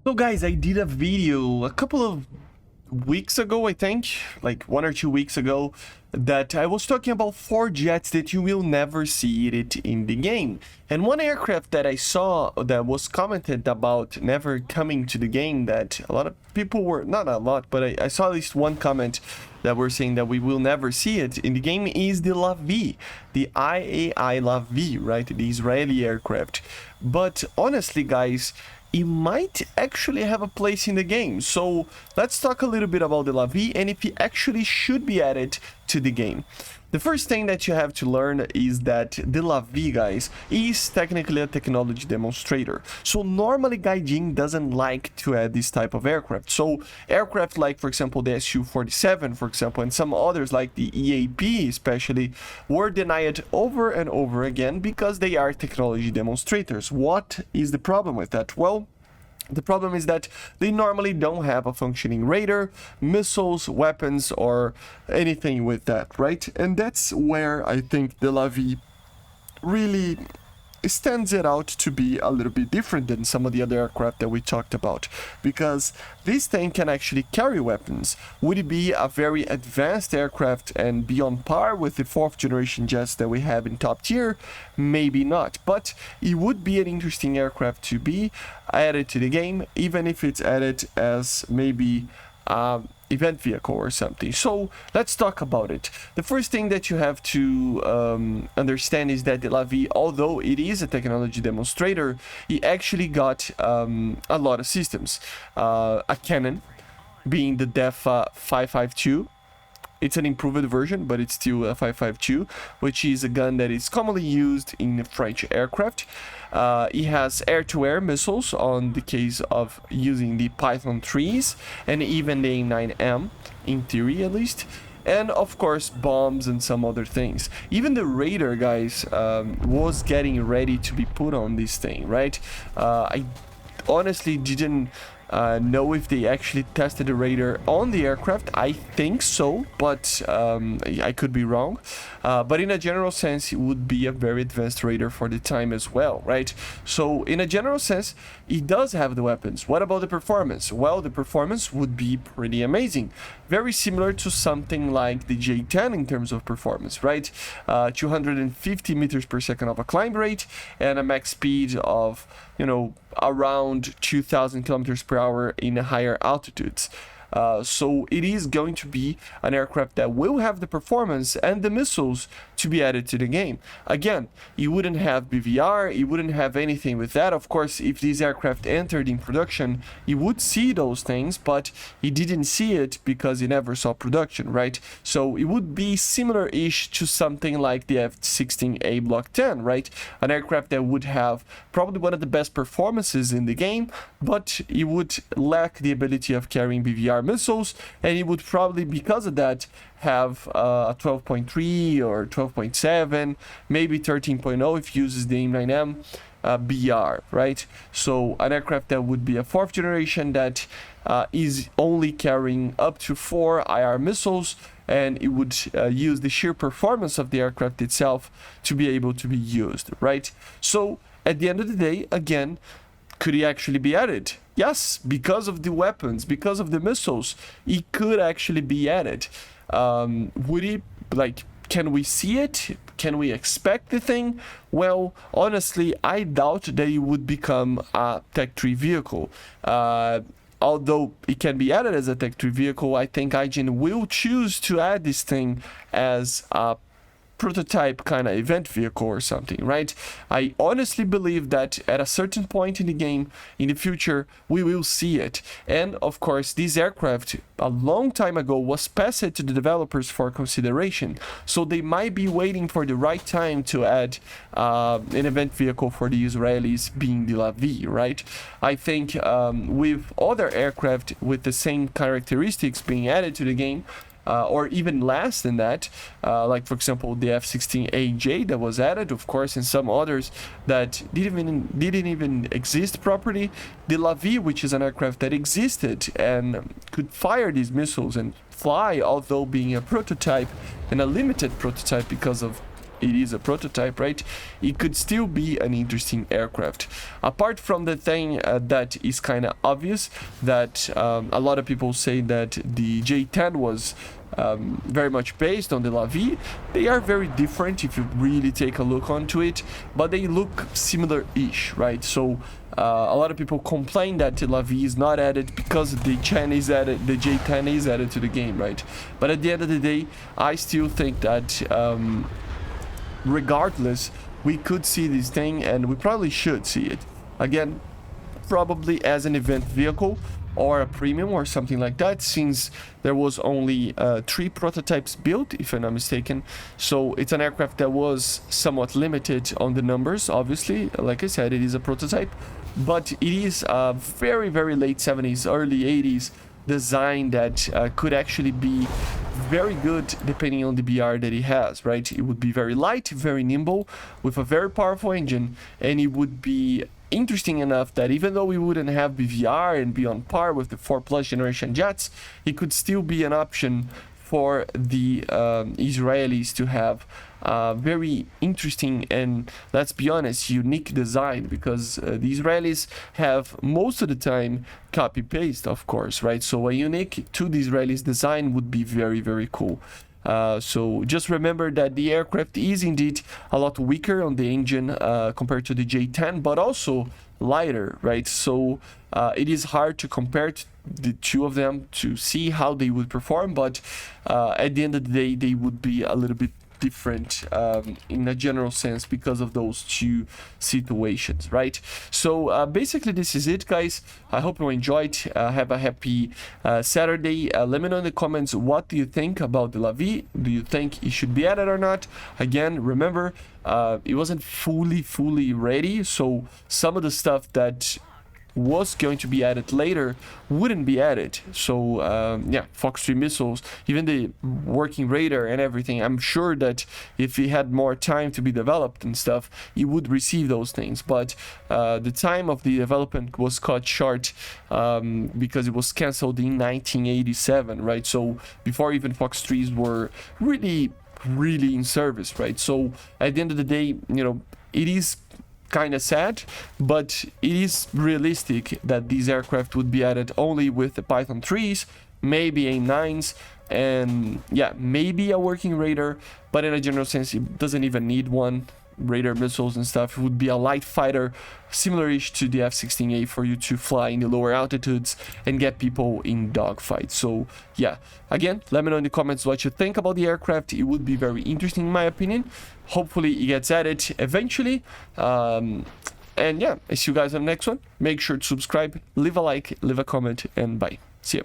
So guys, I did a video a couple of weeks ago, I think, like 1 or 2 weeks ago, that I was talking about 4 jets that you will never see it in the game. And one aircraft that I saw that was commented about never coming to the game, that a lot of people were, not a lot, but I saw at least one comment that were saying that we will never see it in the game, is the LAVI, the IAI LAVI, right, the Israeli aircraft. But honestly, guys, it might actually have a place in the game. So let's talk a little bit about the LAVI and if it actually should be added to the game. The first thing that you have to learn is that the LAVI, guys, is technically a technology demonstrator. So normally Gaijin doesn't like to add this type of aircraft. So aircraft like, for example, the Su-47, for example, and some others like the EAP especially, were denied over and over again because they are technology demonstrators. What is the problem with that? Well, the problem is that they normally don't have a functioning radar, missiles, weapons, or anything with that, right? And that's where I think the LAVI really stands it out to be a little bit different than some of the other aircraft that we talked about, because this thing can actually carry weapons. Would it be a very advanced aircraft and be on par with the 4th generation jets that we have in top tier? Maybe not, but it would be an interesting aircraft to be added to the game, even if it's added as maybe event vehicle or something. So let's talk about it. The first thing that you have to understand is that the LAVI, although it is a technology demonstrator, it actually got a lot of systems. A cannon, being the DEF 552. It's an improved version, but it's still a 552, which is a gun that is commonly used in French aircraft. It has air-to-air missiles on the case of using the Python 3s and even the A9M, in theory at least. And of course bombs and some other things. Even the radar, guys, was getting ready to be put on this thing, right? I honestly didn't know if they actually tested the radar on the aircraft. I think so, but I could be wrong. But in a general sense, it would be a very advanced radar for the time as well, right? So in a general sense, it does have the weapons. What about the performance? Well, the performance would be pretty amazing. Very similar to something like the J10 in terms of performance, right? 250 meters per second of a climb rate and a max speed of, you know, around 2000 kilometers per hour in higher altitudes. So it is going to be an aircraft that will have the performance and the missiles to be added to the game. Again, you wouldn't have BVR, you wouldn't have anything with that. Of course, if these aircraft entered in production, you would see those things, but you didn't see it because you never saw production, right? So it would be similar-ish to something like the F-16A Block 10, right? An aircraft that would have probably one of the best performances in the game, but it would lack the ability of carrying BVR missiles, and it would probably, because of that, have a 12.3 or 12.7, maybe 13.0 if it uses the A9M BR, right? So an aircraft that would be a 4th generation that is only carrying up to 4 IR missiles, and it would use the sheer performance of the aircraft itself to be able to be used, right? So at the end of the day, again, could it actually be added? Yes, because of the weapons, because of the missiles, it could actually be added. Would it, like, can we see it? Can we expect the thing? Well, honestly, I doubt that it would become a Tech 3 vehicle. Although it can be added as a Tech 3 vehicle, I think IGN will choose to add this thing as a prototype kind of event vehicle or something, right? I honestly believe that at a certain point in the game in the future we will see it. And of course, this aircraft a long time ago was passed to the developers for consideration, so they might be waiting for the right time to add an event vehicle for the Israelis, being the LAVI, right? I think with other aircraft with the same characteristics being added to the game, or even less than that, like for example the F-16AJ that was added, of course, and some others that didn't even exist properly. The LAVI, which is an aircraft that existed and could fire these missiles and fly, although being a prototype and a limited prototype because of it is a prototype, right? It could still be an interesting aircraft. Apart from the thing that is kind of obvious, that a lot of people say that the J10 was very much based on the LAVI. They are very different if you really take a look onto it, but they look similar-ish, right? So a lot of people complain that the LAVI is not added because the J10 is added to the game, right? But at the end of the day, I still think that regardless, we could see this thing, and we probably should see it again, probably as an event vehicle or a premium or something like that, since there was only 3 prototypes built, if I'm not mistaken. So it's an aircraft that was somewhat limited on the numbers, obviously. Like I said, it is a prototype, but it is a very, very late 70s, early 80s design that could actually be very good depending on the BR that it has, right? It would be very light, very nimble, with a very powerful engine, and it would be interesting enough that even though we wouldn't have BVR and be on par with the 4+ generation jets, it could still be an option for the Israelis to have very interesting and, let's be honest, unique design, because the Israelis have most of the time copy paste, of course, right? So a unique to the Israelis design would be very, very cool. So just remember that the aircraft is indeed a lot weaker on the engine compared to the J10, but also lighter, right? So it is hard to compare the two of them to see how they would perform, but at the end of the day, they would be a little bit different in a general sense because of those two situations, right? So basically this is it, guys. I hope you enjoyed. Have a happy Saturday. Let me know in the comments, what do you think about the LAVI? Do you think it should be added or not? Again, remember, it wasn't fully ready, so some of the stuff that was going to be added later wouldn't be added. So yeah, Fox 3 missiles, even the working radar and everything, I'm sure that if it had more time to be developed and stuff, it would receive those things. But the time of the development was cut short because it was cancelled in 1987, right? So before even Fox 3s were really in service, right? So at the end of the day, you know, it is kind of sad, but it is realistic that these aircraft would be added only with the Python 3s, maybe A9s, and yeah, maybe a working radar, but in a general sense, it doesn't even need one. Radar missiles and stuff, it would be a light fighter, similar-ish to the F-16A, for you to fly in the lower altitudes and get people in dogfights. So yeah, again, let me know in the comments what you think about the aircraft. It would be very interesting in my opinion. Hopefully it gets added eventually. And yeah, I see you guys on the next one. Make sure to subscribe, leave a like, leave a comment, and bye.